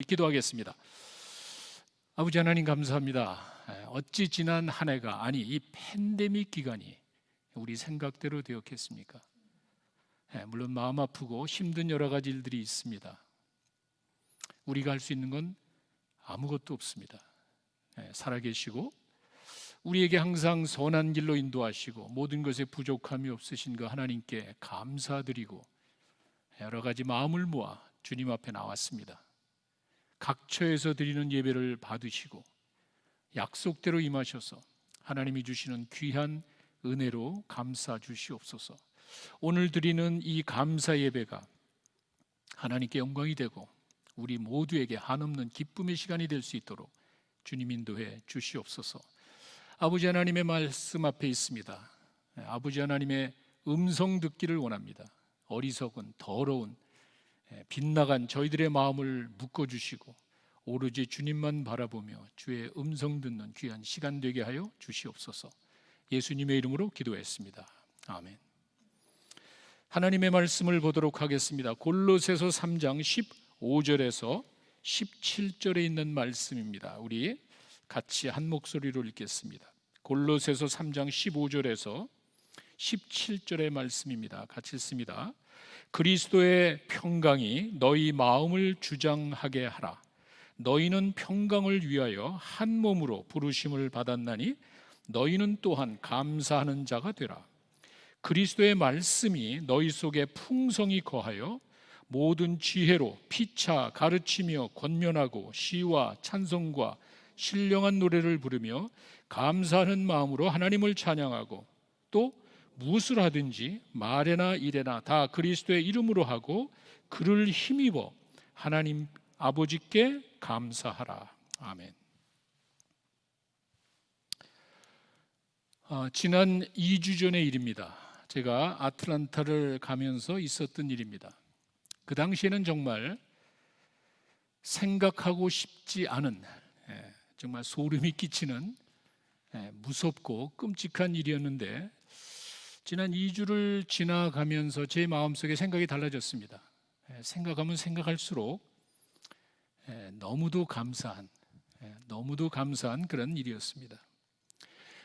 기도하겠습니다. 아버지 하나님 감사합니다. 어찌 지난 한 해가, 아니 이 팬데믹 기간이 우리 생각대로 되었겠습니까? 물론 마음 아프고 힘든 여러 가지 일들이 있습니다. 우리가 할 수 있는 건 아무것도 없습니다. 살아계시고 우리에게 항상 선한 길로 인도하시고 모든 것에 부족함이 없으신 그 하나님께 감사드리고 여러 가지 마음을 모아 주님 앞에 나왔습니다. 각처에서 드리는 예배를 받으시고 약속대로 임하셔서 하나님이 주시는 귀한 은혜로 감싸 주시옵소서. 오늘 드리는 이 감사 예배가 하나님께 영광이 되고 우리 모두에게 한없는 기쁨의 시간이 될 수 있도록 주님 인도해 주시옵소서. 아버지 하나님의 말씀 앞에 있습니다. 아버지 하나님의 음성 듣기를 원합니다. 어리석은 더러운 빗나간 저희들의 마음을 묶어주시고 오로지 주님만 바라보며 주의 음성 듣는 귀한 시간 되게 하여 주시옵소서. 예수님의 이름으로 기도했습니다. 아멘. 하나님의 말씀을 보도록 하겠습니다. 골로새서 3장 15절에서 17절에 있는 말씀입니다. 우리 같이 한 목소리로 읽겠습니다. 골로새서 3장 15절에서 17절의 말씀입니다. 같이 읽습니다. 그리스도의 평강이 너희 마음을 주장하게 하라. 너희는 평강을 위하여 한 몸으로 부르심을 받았나니 너희는 또한 감사하는 자가 되라. 그리스도의 말씀이 너희 속에 풍성히 거하여 모든 지혜로 피차 가르치며 권면하고 시와 찬송과 신령한 노래를 부르며 감사하는 마음으로 하나님을 찬양하고 또 무엇을 하든지 말에나 일에나 다 그리스도의 이름으로 하고 그를 힘입어 하나님 아버지께 감사하라. 아멘. 지난 2주 전의 일입니다. 제가 아틀란타를 가면서 있었던 일입니다. 그 당시에는 정말 생각하고 싶지 않은 정말 소름이 끼치는 무섭고 끔찍한 일이었는데 지난 2주를 지나가면서 제 마음속에 생각이 달라졌습니다. 생각하면 생각할수록 너무도 감사한 그런 일이었습니다.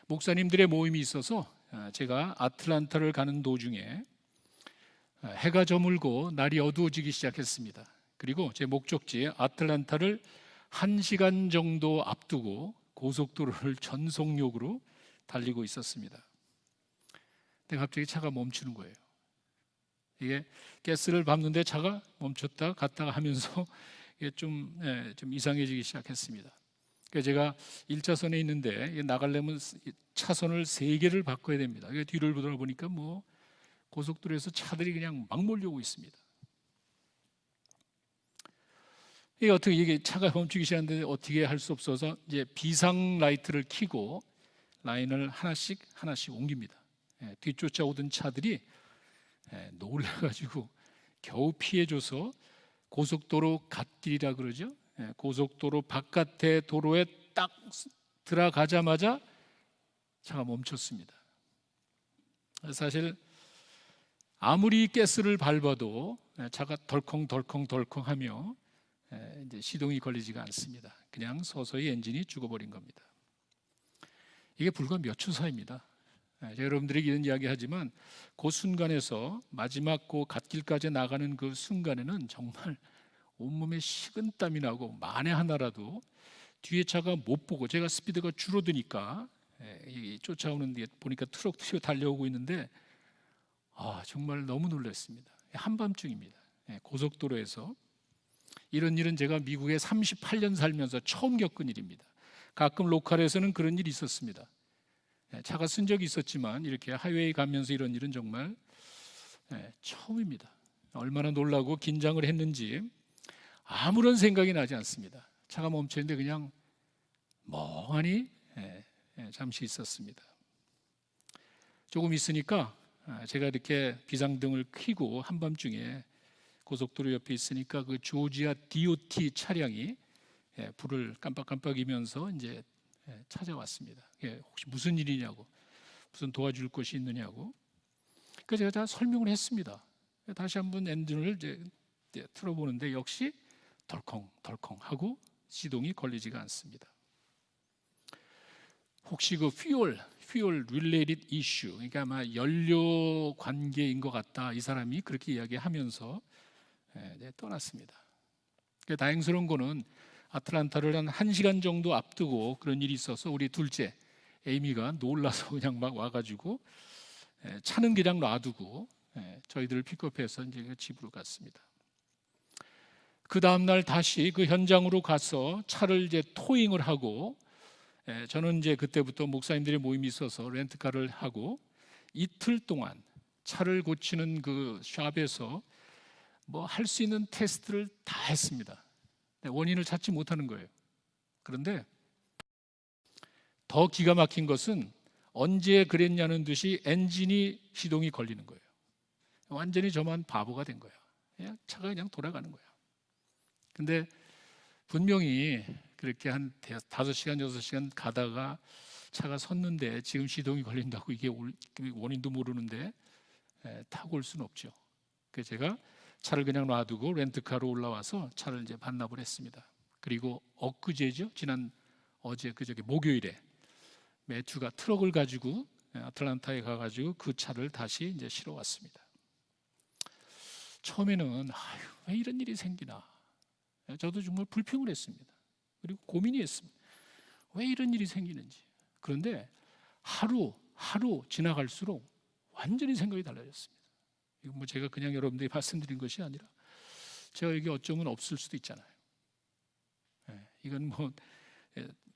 목사님들의 모임이 있어서 제가 아틀란타를 가는 도중에 해가 저물고 날이 어두워지기 시작했습니다. 그리고 제 목적지 아틀란타를 1시간 정도 앞두고 고속도로를 전속력으로 달리고 있었습니다. 근데 갑자기 차가 멈추는 거예요. 이게 가스를 밟는데 차가 멈췄다 갔다가 하면서 이게 좀 이상해지기 시작했습니다. 그래서 제가 1차선에 있는데 나가려면 차선을 3개를 바꿔야 됩니다. 뒤를 돌아보니까 고속도로에서 차들이 그냥 막 몰려오고 있습니다. 이게 어떻게 이게 차가 멈추기 시작하는데 어떻게 할 수 없어서 이제 비상 라이트를 켜고 라인을 하나씩 옮깁니다. 뒤쫓아오던 차들이 놀라가지고 겨우 피해줘서 고속도로 갓길이라 그러죠. 고속도로 바깥에 도로에 딱 들어가자마자 차가 멈췄습니다. 사실 아무리 가스를 밟아도 차가 덜컹덜컹하며 이제 시동이 걸리지가 않습니다. 그냥 서서히 엔진이 죽어버린 겁니다. 이게 불과 몇 초 사이입니다. 여러분들에게 이런 이야기 하지만 그 순간에서 마지막 그 갓길까지 나가는 그 순간에는 정말 온몸에 식은땀이 나고 만에 하나라도 뒤에 차가 못 보고 제가 스피드가 줄어드니까 쫓아오는 데 보니까 트럭 달려오고 있는데 정말 너무 놀랐습니다. 한밤중입니다. 고속도로에서 이런 일은 제가 미국에 38년 살면서 처음 겪은 일입니다. 가끔 로컬에서는 그런 일이 있었습니다. 차가 쓴 적이 있었지만 이렇게 하이웨이 가면서 이런 일은 정말 처음입니다. 얼마나 놀라고 긴장을 했는지 아무런 생각이 나지 않습니다. 차가 멈췄는데 그냥 멍하니 잠시 있었습니다. 조금 있으니까 제가 이렇게 비상등을 켜고 한밤중에 고속도로 옆에 있으니까 그 조지아 DOT 차량이 불을 깜빡깜빡이면서 이제 찾아왔습니다. 혹시 무슨 일이냐고, 무슨 도와줄 것이 있느냐고. 그래서 제가 다 설명을 했습니다. 다시 한번 엔진을 이제 틀어보는데 역시 덜컹 하고 시동이 걸리지가 않습니다. 혹시 그 fuel related issue, 그러니까 아마 연료 관계인 것 같다, 이 사람이 그렇게 이야기하면서 떠났습니다. 다행스러운 거는 아틀란타를 한 1시간 정도 앞두고 그런 일이 있어서 우리 둘째 에이미가 놀라서 그냥 막 와가지고 차는 그냥 놔두고 저희들을 픽업해서 이제 집으로 갔습니다. 그 다음날 다시 그 현장으로 가서 차를 이제 토잉을 하고, 저는 이제 그때부터 목사님들의 모임이 있어서 렌트카를 하고 이틀 동안 차를 고치는 그 샵에서 뭐 할 수 있는 테스트를 다 했습니다. 원인을 찾지 못하는 거예요. 그런데 더 기가 막힌 것은 언제 그랬냐는 듯이 엔진이 시동이 걸리는 거예요. 완전히 저만 바보가 된 거예요. 그냥 차가 그냥 돌아가는 거예요. 근데 분명히 그렇게 한 5시간, 6시간 가다가 차가 섰는데 지금 시동이 걸린다고 이게 원인도 모르는데 타고 올 수는 없죠. 그래서 제가 차를 그냥 놔두고 렌트카로 올라와서 차를 이제 반납을 했습니다. 그리고 엊그제죠. 지난 어제 그저께 목요일에 매튜가 트럭을 가지고 아틀란타에 가가지고 그 차를 다시 이제 실어 왔습니다. 처음에는 왜 이런 일이 생기나, 저도 정말 불평을 했습니다. 그리고 고민이 했습니다. 왜 이런 일이 생기는지. 그런데 하루 지나갈수록 완전히 생각이 달라졌습니다. 이건 뭐 제가 그냥 여러분들이 말씀드린 것이 아니라 제가 여기 어쩌면 없을 수도 있잖아요. 이건 뭐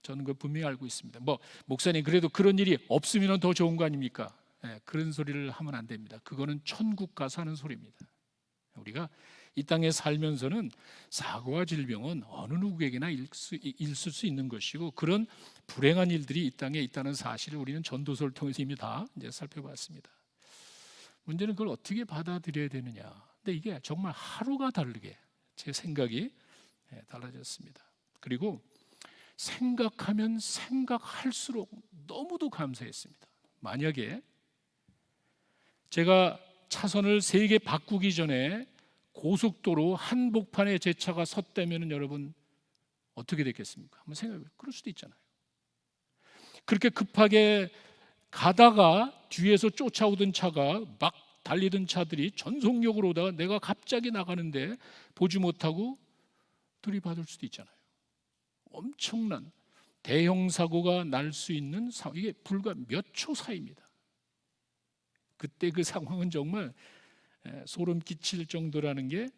저는 그걸 분명히 알고 있습니다. 뭐 목사님 그래도 그런 일이 없으면 더 좋은 거 아닙니까? 그런 소리를 하면 안 됩니다. 그거는 천국 가서 하는 소리입니다. 우리가 이 땅에 살면서는 사고와 질병은 어느 누구에게나 있을 수 있는 것이고, 그런 불행한 일들이 이 땅에 있다는 사실을 우리는 전도서를 통해서 이미 다 이제 살펴봤습니다. 문제는 그걸 어떻게 받아들여야 되느냐. 근데 이게 정말 하루가 다르게 제 생각이 달라졌습니다. 그리고 생각하면 생각할수록 너무도 감사했습니다. 만약에 제가 차선을 3개 바꾸기 전에 고속도로 한복판에 제 차가 섰다면 여러분 어떻게 됐겠습니까? 한번 생각해 보세요. 그럴 수도 있잖아요. 그렇게 급하게 가다가 뒤에서 쫓아오던 차가 막 달리던 차들이 전속력으로 오다가 내가 갑자기 나가는데 보지 못하고 들이받을 수도 있잖아요. 엄청난 대형 사고가 날 수 있는 상황, 이게 불과 몇 초 사이입니다. 그때 그 상황은 정말 소름 끼칠 정도라는 게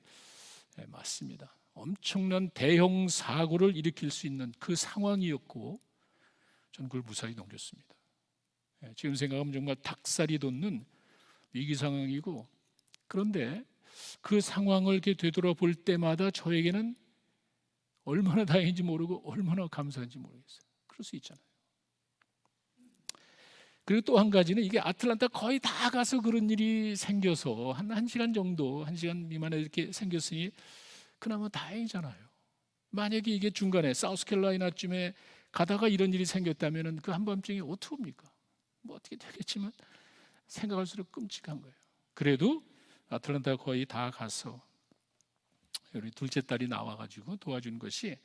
맞습니다. 엄청난 대형 사고를 일으킬 수 있는 그 상황이었고 저는 그걸 무사히 넘겼습니다. 지금 생각하면 정말 닭살이 돋는 위기 상황이고, 그런데 그 상황을 이렇게 되돌아볼 때마다 저에게는 얼마나 다행인지 모르고 얼마나 감사한지 모르겠어요. 그럴 수 있잖아요. 그리고 또 한 가지는 이게 아틀란타 거의 다 가서 그런 일이 생겨서 한 1시간 정도, 1시간 미만에 이렇게 생겼으니 그나마 다행이잖아요. 만약에 이게 중간에 사우스캐롤라이나쯤에 가다가 이런 일이 생겼다면 그 한밤중에 어떻게 합니까? 뭐 어떻게 되겠지만 생각할수록 끔찍한 거예요. 그래도 아틀란타 거의 다 가서 우리 둘째 딸이 나와가지고 도와준 것이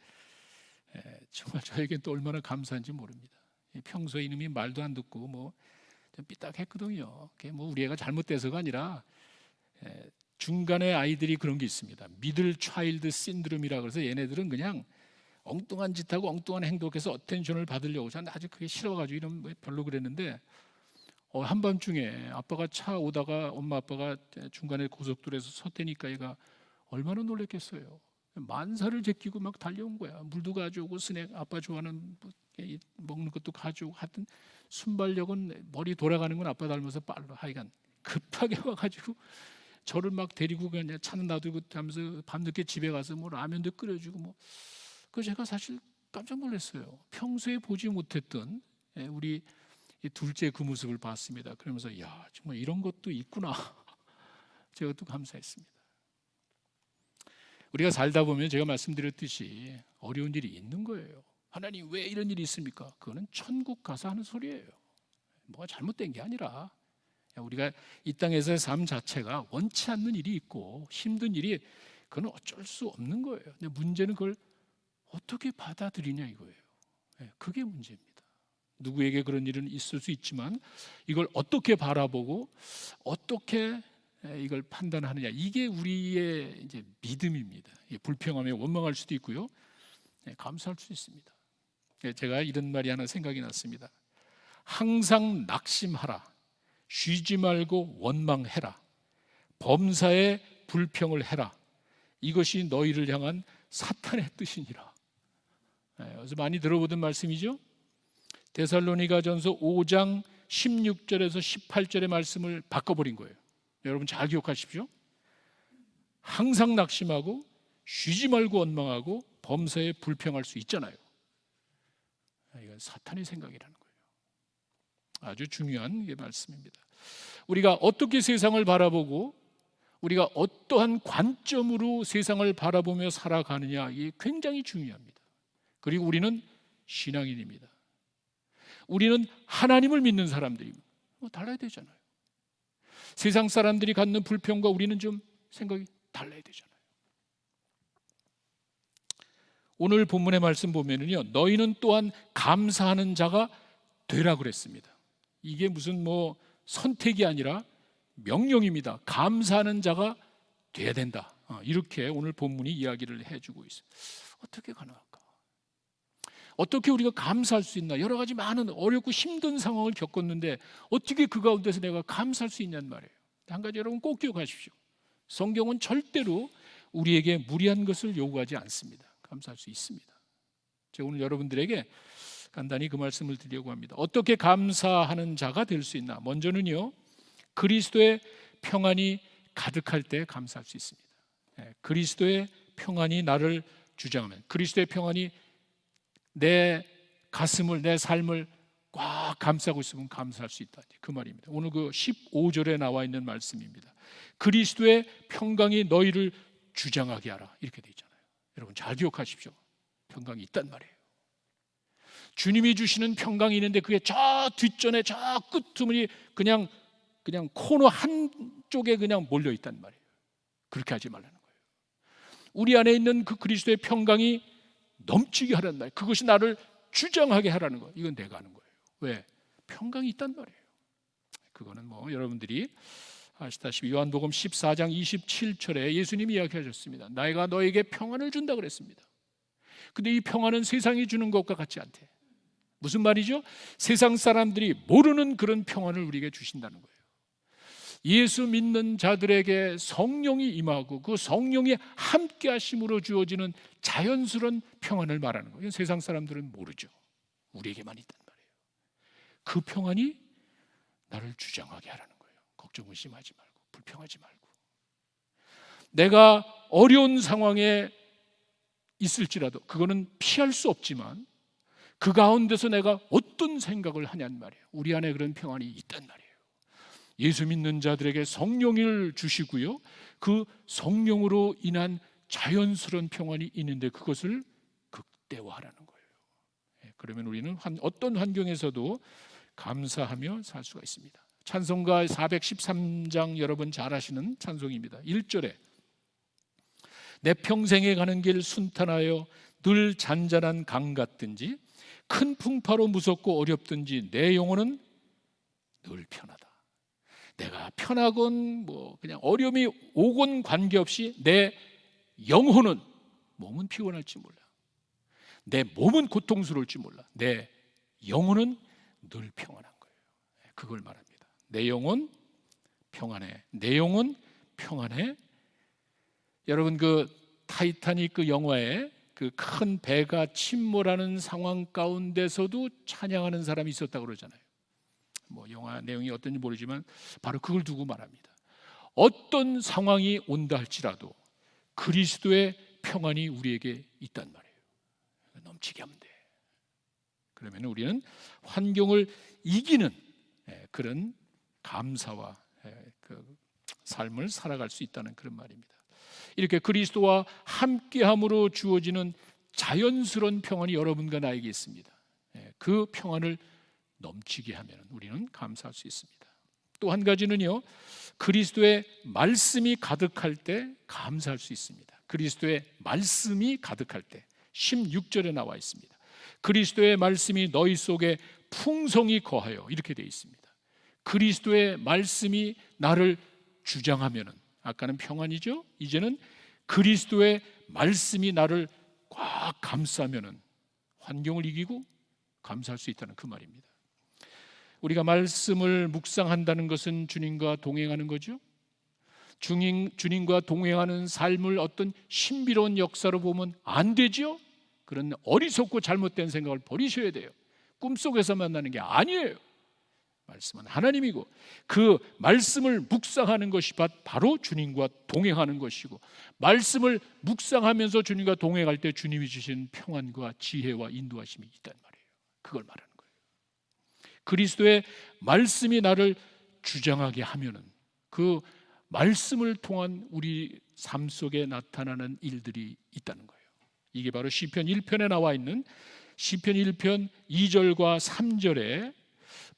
정말 저에겐 또 얼마나 감사한지 모릅니다. 평소에 이놈이 말도 안 듣고 뭐 좀 삐딱했거든요. 그게 뭐 우리 애가 잘못돼서가 아니라 중간에 아이들이 그런 게 있습니다. 미들 차일드 신드롬이라 그래서 얘네들은 그냥 엉뚱한 짓하고 엉뚱한 행동해서 어텐션을 받으려고. 저는 아주 그게 싫어가지고 이런 뭐 별로 그랬는데 한밤중에 아빠가 차 오다가 엄마 아빠가 중간에 고속도로에서 섰다니까 얘가 얼마나 놀랐겠어요. 만사를 제끼고 막 달려온 거야. 물도 가져오고 스낵 아빠 좋아하는 먹는 것도 가져오고, 하여튼 순발력은 머리 돌아가는 건 아빠 닮아서 빨라. 하여간 급하게 와가지고 저를 막 데리고 그냥 차는 놔두고 하면서 밤늦게 집에 가서 뭐 라면도 끓여주고 뭐. 그 제가 사실 깜짝 놀랐어요. 평소에 보지 못했던 우리 둘째 그 모습을 봤습니다. 그러면서 야 정말 이런 것도 있구나. 제가 또 감사했습니다. 우리가 살다 보면 제가 말씀드렸듯이 어려운 일이 있는 거예요. 하나님 왜 이런 일이 있습니까? 그거는 천국 가서 하는 소리예요. 뭐가 잘못된 게 아니라 우리가 이 땅에서의 삶 자체가 원치 않는 일이 있고 힘든 일이 그건 어쩔 수 없는 거예요. 근데 문제는 그걸 어떻게 받아들이냐 이거예요. 그게 문제입니다. 누구에게 그런 일은 있을 수 있지만 이걸 어떻게 바라보고 어떻게 이걸 판단하느냐, 이게 우리의 이제 믿음입니다. 불평하며 원망할 수도 있고요, 감사할 수 있습니다. 제가 이런 말이 하나 생각이 났습니다. 항상 낙심하라, 쉬지 말고 원망해라, 범사에 불평을 해라, 이것이 너희를 향한 사탄의 뜻이니라. 그래서 많이 들어보던 말씀이죠. 데살로니가전서 5장 16절에서 18절의 말씀을 바꿔버린 거예요. 여러분 잘 기억하십시오. 항상 낙심하고 쉬지 말고 원망하고 범사에 불평할 수 있잖아요. 이건 사탄의 생각이라는 거예요. 아주 중요한 말씀입니다. 우리가 어떻게 세상을 바라보고 우리가 어떠한 관점으로 세상을 바라보며 살아가느냐, 이게 굉장히 중요합니다. 그리고 우리는 신앙인입니다. 우리는 하나님을 믿는 사람들이고 달라야 되잖아요. 세상 사람들이 갖는 불평과 우리는 좀 생각이 달라야 되잖아요. 오늘 본문의 말씀 보면은요, 너희는 또한 감사하는 자가 되라 그랬습니다. 이게 무슨 선택이 아니라 명령입니다. 감사하는 자가 돼야 된다. 이렇게 오늘 본문이 이야기를 해주고 있어요. 어떻게 가능할까? 어떻게 우리가 감사할 수 있나? 여러 가지 많은 어렵고 힘든 상황을 겪었는데 어떻게 그 가운데서 내가 감사할 수 있냐는 말이에요. 한 가지 여러분 꼭 기억하십시오. 성경은 절대로 우리에게 무리한 것을 요구하지 않습니다. 감사할 수 있습니다. 제가 오늘 여러분들에게 간단히 그 말씀을 드리려고 합니다. 어떻게 감사하는 자가 될 수 있나? 먼저는요, 그리스도의 평안이 가득할 때 감사할 수 있습니다. 그리스도의 평안이 나를 주장하면, 그리스도의 평안이 내 가슴을, 내 삶을 꽉 감싸고 있으면 감사할 수 있다, 그 말입니다. 오늘 그 15절에 나와 있는 말씀입니다. 그리스도의 평강이 너희를 주장하게 하라, 이렇게 돼 있잖아요. 여러분 잘 기억하십시오. 평강이 있단 말이에요. 주님이 주시는 평강이 있는데 그게 저 뒷전에 저 끄트머리 그냥 코너 한쪽에 그냥 몰려 있단 말이에요. 그렇게 하지 말라는 거예요. 우리 안에 있는 그 그리스도의 평강이 넘치게 하라는 말이에요. 그것이 나를 주장하게 하라는 거예요. 이건 내가 하는 거예요. 왜? 평강이 있단 말이에요. 그거는 여러분들이 아시다시피 요한복음 14장 27절에 예수님이 이야기하셨습니다. 내가 너에게 평안을 준다 그랬습니다. 근데 이 평안은 세상이 주는 것과 같지 않대. 무슨 말이죠? 세상 사람들이 모르는 그런 평안을 우리에게 주신다는 거예요. 예수 믿는 자들에게 성령이 임하고 그 성령이 함께 하심으로 주어지는 자연스러운 평안을 말하는 거예요. 세상 사람들은 모르죠. 우리에게만 있단 말이에요. 그 평안이 나를 주장하게 하라는 거예요. 걱정 의심하지 말고 불평하지 말고, 내가 어려운 상황에 있을지라도 그거는 피할 수 없지만 그 가운데서 내가 어떤 생각을 하냔 말이에요. 우리 안에 그런 평안이 있단 말이에요. 예수 믿는 자들에게 성령을 주시고요, 그 성령으로 인한 자연스러운 평안이 있는데 그것을 극대화하라는 거예요. 그러면 우리는 어떤 환경에서도 감사하며 살 수가 있습니다. 찬송가 413장 여러분 잘 아시는 찬송입니다. 1절에 내 평생에 가는 길 순탄하여 늘 잔잔한 강 같든지 큰 풍파로 무섭고 어렵든지 내 영혼은 늘 편하다. 내가 편하건 그냥 어려움이 오건 관계없이 내 영혼은, 몸은 피곤할지 몰라, 내 몸은 고통스러울지 몰라, 내 영혼은 늘 평안한 거예요. 그걸 말합니다. 내 영혼 평안해. 내 영혼 평안해. 여러분 그 타이타닉 그 영화에 그 큰 배가 침몰하는 상황 가운데서도 찬양하는 사람이 있었다고 그러잖아요. 영화 내용이 어떤지 모르지만 바로 그걸 두고 말합니다. 어떤 상황이 온다 할지라도 그리스도의 평안이 우리에게 있단 말이에요. 넘치게 하면 돼. 그러면 우리는 환경을 이기는 그런 감사와 그 삶을 살아갈 수 있다는 그런 말입니다. 이렇게 그리스도와 함께함으로 주어지는 자연스러운 평안이 여러분과 나에게 있습니다. 그 평안을 넘치게 하면 우리는 감사할 수 있습니다. 또 한 가지는요, 그리스도의 말씀이 가득할 때 감사할 수 있습니다. 그리스도의 말씀이 가득할 때 16절에 나와 있습니다. 그리스도의 말씀이 너희 속에 풍성히 거하여 이렇게 되어 있습니다. 그리스도의 말씀이 나를 주장하면은, 아까는 평안이죠. 이제는 그리스도의 말씀이 나를 꽉 감싸면은 환경을 이기고 감사할 수 있다는 그 말입니다. 우리가 말씀을 묵상한다는 것은 주님과 동행하는 거죠. 주님과 동행하는 삶을 어떤 신비로운 역사로 보면 안 되죠. 그런 어리석고 잘못된 생각을 버리셔야 돼요. 꿈속에서 만나는 게 아니에요. 말씀은 하나님이고 그 말씀을 묵상하는 것이 바로 주님과 동행하는 것이고, 말씀을 묵상하면서 주님과 동행할 때 주님이 주신 평안과 지혜와 인도하심이 있단 말이에요. 그걸 말하는 거예요. 그리스도의 말씀이 나를 주장하게 하면은 그 말씀을 통한 우리 삶 속에 나타나는 일들이 있다는 거예요. 이게 바로 시편 1편에 나와 있는 시편 1편 2절과 3절에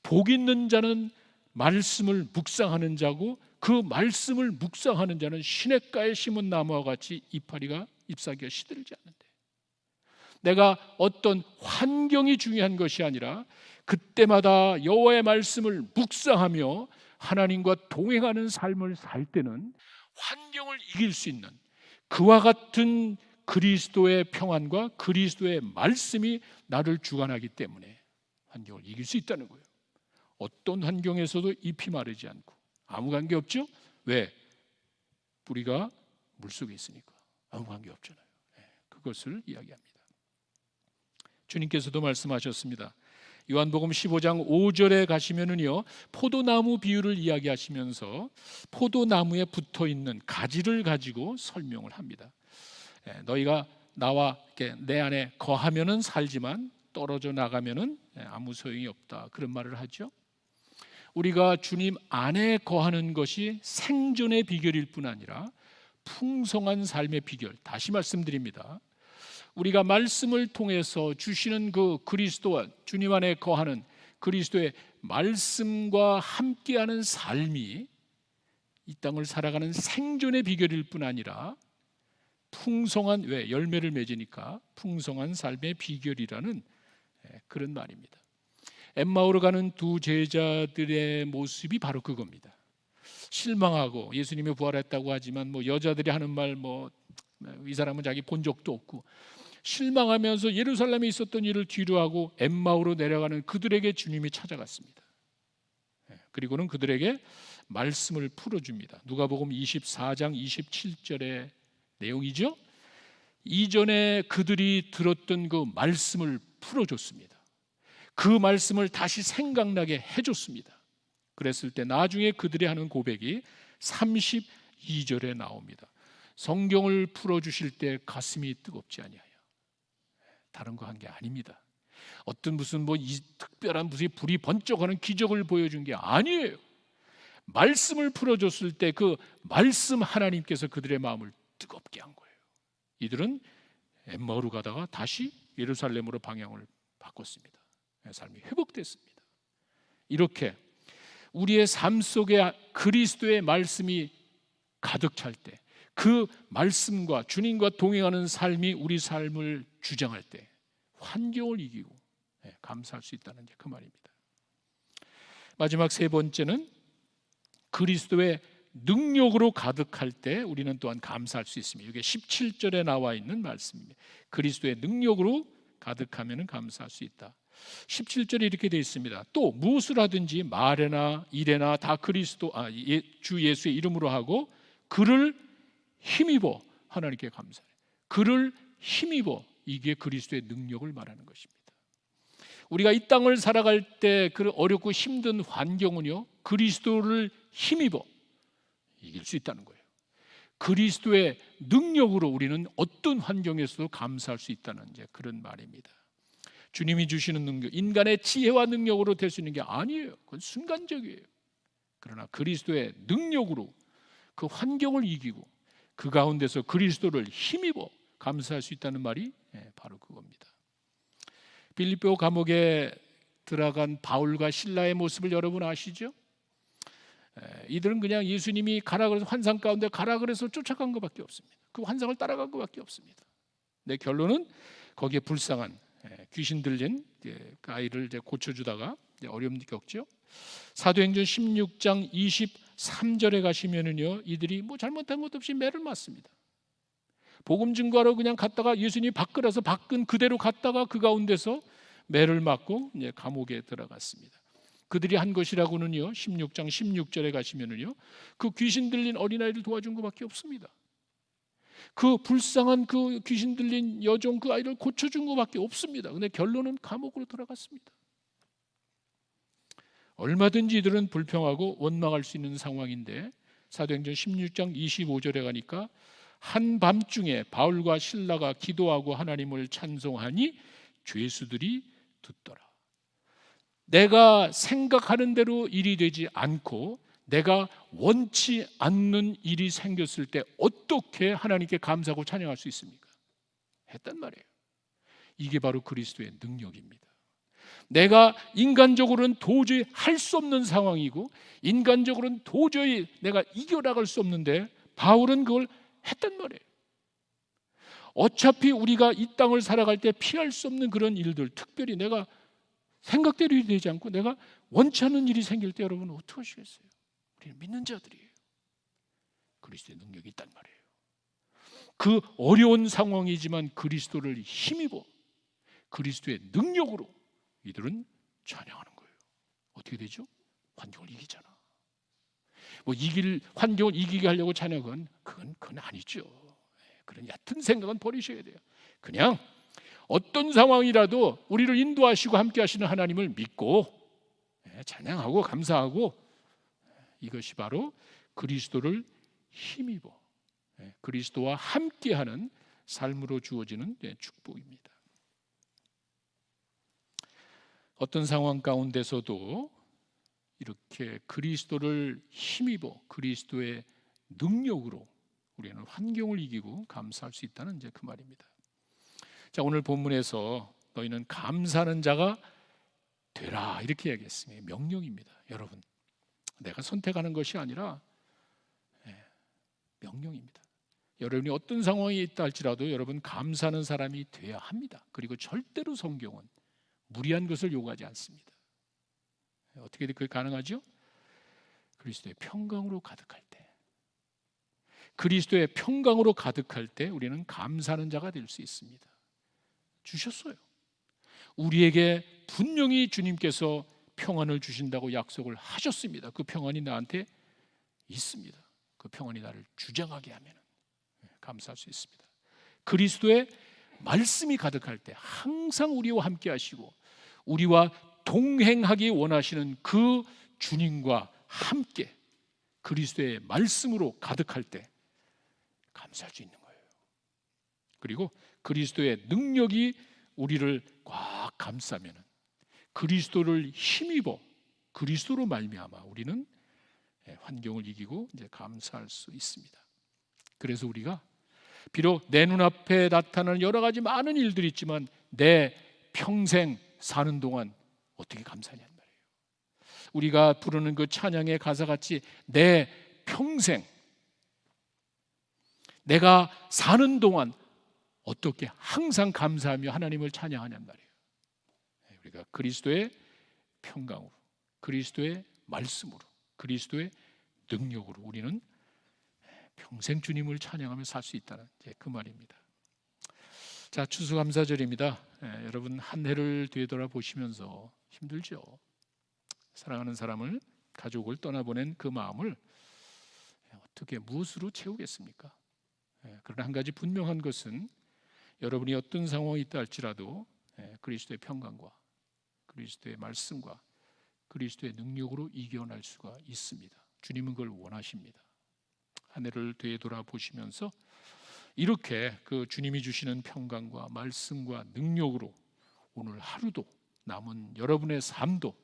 복 있는 자는 말씀을 묵상하는 자고 그 말씀을 묵상하는 자는 시냇가에 심은 나무와 같이 이파리가 잎사귀가 시들지 않는데, 내가 어떤 환경이 중요한 것이 아니라 그때마다 여호와의 말씀을 묵상하며 하나님과 동행하는 삶을 살 때는 환경을 이길 수 있는 그와 같은 그리스도의 평안과 그리스도의 말씀이 나를 주관하기 때문에 환경을 이길 수 있다는 거예요. 어떤 환경에서도 잎이 마르지 않고 아무 관계 없죠? 왜? 뿌리가 물속에 있으니까 아무 관계 없잖아요. 그것을 이야기합니다. 주님께서도 말씀하셨습니다. 요한복음 15장 5절에 가시면은요, 포도나무 비유를 이야기하시면서 포도나무에 붙어있는 가지를 가지고 설명을 합니다. 너희가 나와 내 안에 거하면은 살지만 떨어져 나가면은 아무 소용이 없다, 그런 말을 하죠. 우리가 주님 안에 거하는 것이 생존의 비결일 뿐 아니라 풍성한 삶의 비결. 다시 말씀드립니다. 우리가 말씀을 통해서 주시는 그 그리스도와 주님 안에 거하는 그리스도의 말씀과 함께하는 삶이 이 땅을 살아가는 생존의 비결일 뿐 아니라 풍성한, 왜? 열매를 맺으니까 풍성한 삶의 비결이라는 그런 말입니다. 엠마오로 가는 두 제자들의 모습이 바로 그겁니다. 실망하고 예수님이 부활했다고 하지만 여자들이 하는 말 이 사람은 자기 본 적도 없고 실망하면서 예루살렘에 있었던 일을 뒤로하고 엠마오로 내려가는 그들에게 주님이 찾아갔습니다. 그리고는 그들에게 말씀을 풀어줍니다. 누가복음 24장 27절의 내용이죠. 이전에 그들이 들었던 그 말씀을 풀어줬습니다. 그 말씀을 다시 생각나게 해줬습니다. 그랬을 때 나중에 그들이 하는 고백이 32절에 나옵니다. 성경을 풀어주실 때 가슴이 뜨겁지 아니하여. 다른 거 한 게 아닙니다. 어떤 무슨 특별한 무슨 불이 번쩍하는 기적을 보여준 게 아니에요. 말씀을 풀어줬을 때 그 말씀 하나님께서 그들의 마음을 뜨겁게 한 거예요. 이들은 엠마오로 가다가 다시 예루살렘으로 방향을 바꿨습니다. 삶이 회복됐습니다. 이렇게 우리의 삶 속에 그리스도의 말씀이 가득 찰 때, 그 말씀과 주님과 동행하는 삶이 우리 삶을 주장할 때 환경을 이기고 감사할 수 있다는 그 말입니다. 마지막 세 번째는 그리스도의 능력으로 가득할 때 우리는 또한 감사할 수 있습니다. 이게 17절에 나와 있는 말씀입니다. 그리스도의 능력으로 가득하면 감사할 수 있다. 17절에 이렇게 되어 있습니다. 또 무엇을 하든지 말에나 일에나 다 주 예수의 이름으로 하고 그를 힘입어 하나님께 감사해. 그를 힘입어, 이게 그리스도의 능력을 말하는 것입니다. 우리가 이 땅을 살아갈 때 그 어렵고 힘든 환경은요, 그리스도를 힘입어 이길 수 있다는 거예요. 그리스도의 능력으로 우리는 어떤 환경에서도 감사할 수 있다는 그런 말입니다. 주님이 주시는 능력, 인간의 지혜와 능력으로 될 수 있는 게 아니에요. 그건 순간적이에요. 그러나 그리스도의 능력으로 그 환경을 이기고 그 가운데서 그리스도를 힘입어 감사할 수 있다는 말이 바로 그겁니다. 빌립보 감옥에 들어간 바울과 실라의 모습을 여러분 아시죠? 이들은 그냥 예수님이 가라 그래서 환상 가운데 가라 그래서 쫓아간 것밖에 없습니다. 그 환상을 따라간 것밖에 없습니다. 내 결론은 거기에 불쌍한 귀신 들린 그 아이를 이제 고쳐주다가 어려움 겪죠. 사도행전 16장 23절에 가시면은요, 이들이 뭐 잘못한 것 없이 매를 맞습니다. 복음 증거하러 그냥 갔다가 예수님이 밖으로서 밖은 그대로 갔다가 그 가운데서 매를 맞고 이제 감옥에 들어갔습니다. 그들이 한 것이라고는요, 16장 16절에 가시면은요, 그 귀신 들린 어린아이를 도와준 것밖에 없습니다. 그 불쌍한 그 귀신 들린 여종 그 아이를 고쳐준 것밖에 없습니다. 근데 결론은 감옥으로 들어갔습니다. 얼마든지 이들은 불평하고 원망할 수 있는 상황인데 사도행전 16장 25절에 가니까 한밤중에 바울과 실라가 기도하고 하나님을 찬송하니 죄수들이 듣더라. 내가 생각하는 대로 일이 되지 않고 내가 원치 않는 일이 생겼을 때 어떻게 하나님께 감사하고 찬양할 수 있습니까? 했단 말이에요. 이게 바로 그리스도의 능력입니다. 내가 인간적으로는 도저히 할 수 없는 상황이고 인간적으로는 도저히 내가 이겨나갈 수 없는데 바울은 그걸 했단 말이에요. 어차피 우리가 이 땅을 살아갈 때 피할 수 없는 그런 일들, 특별히 내가 생각대로 일이 되지 않고 내가 원치 않는 일이 생길 때 여러분 어떻게 하시겠어요? 우리는 믿는 자들이에요. 그리스도의 능력이 있단 말이에요. 그 어려운 상황이지만 그리스도를 힘입어 그리스도의 능력으로 이들은 찬양하는 거예요. 어떻게 되죠? 환경을 이기잖아. 뭐 환경을 이기게 하려고 찬양은 그건 아니죠. 그런 얕은 생각은 버리셔야 돼요. 그냥 어떤 상황이라도 우리를 인도하시고 함께 하시는 하나님을 믿고 찬양하고 감사하고, 이것이 바로 그리스도를 힘입어 그리스도와 함께하는 삶으로 주어지는 축복입니다. 어떤 상황 가운데서도 이렇게 그리스도를 힘입어 그리스도의 능력으로 우리는 환경을 이기고 감사할 수 있다는 이제 그 말입니다. 자, 오늘 본문에서 너희는 감사하는 자가 되라 이렇게 얘기했습니다. 명령입니다. 여러분, 내가 선택하는 것이 아니라 명령입니다. 여러분이 어떤 상황에 있다 할지라도 여러분 감사하는 사람이 되어야 합니다. 그리고 절대로 성경은 무리한 것을 요구하지 않습니다. 어떻게 그게 가능하죠? 그리스도의 평강으로 가득할 때, 그리스도의 평강으로 가득할 때 우리는 감사하는 자가 될 수 있습니다. 주셨어요. 우리에게 분명히 주님께서 평안을 주신다고 약속을 하셨습니다. 그 평안이 나한테 있습니다. 그 평안이 나를 주장하게 하면 감사할 수 있습니다. 그리스도의 말씀이 가득할 때 항상 우리와 함께 하시고 우리와 동행하기 원하시는 그 주님과 함께 그리스도의 말씀으로 가득할 때 감사할 수 있는 거예요. 그리고 그리스도의 능력이 우리를 꽉 감싸면 그리스도를 힘입어 그리스도로 말미암아 우리는 환경을 이기고 이제 감사할 수 있습니다. 그래서 우리가 비록 내 눈앞에 나타나는 여러 가지 많은 일들이 있지만 내 평생 사는 동안 어떻게 감사하냐는 말이에요. 우리가 부르는 그 찬양의 가사같이 내 평생 내가 사는 동안 어떻게 항상 감사하며 하나님을 찬양하냐는 말이에요. 우리가 그리스도의 평강으로, 그리스도의 말씀으로, 그리스도의 능력으로 우리는 평생 주님을 찬양하며 살 수 있다는 그 말입니다. 자, 추수감사절입니다. 여러분 한 해를 되돌아보시면서 힘들죠? 사랑하는 사람을, 가족을 떠나보낸 그 마음을 어떻게 무엇으로 채우겠습니까? 그러나 한 가지 분명한 것은 여러분이 어떤 상황이 있다 할지라도 그리스도의 평강과 그리스도의 말씀과 그리스도의 능력으로 이겨낼 수가 있습니다. 주님은 그걸 원하십니다. 한 해를 되돌아보시면서 이렇게 그 주님이 주시는 평강과 말씀과 능력으로 오늘 하루도 남은 여러분의 삶도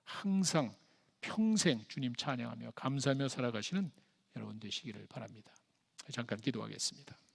항상 평생 주님 찬양하며 감사하며 살아가시는 여러분 되시기를 바랍니다. 잠깐 기도하겠습니다.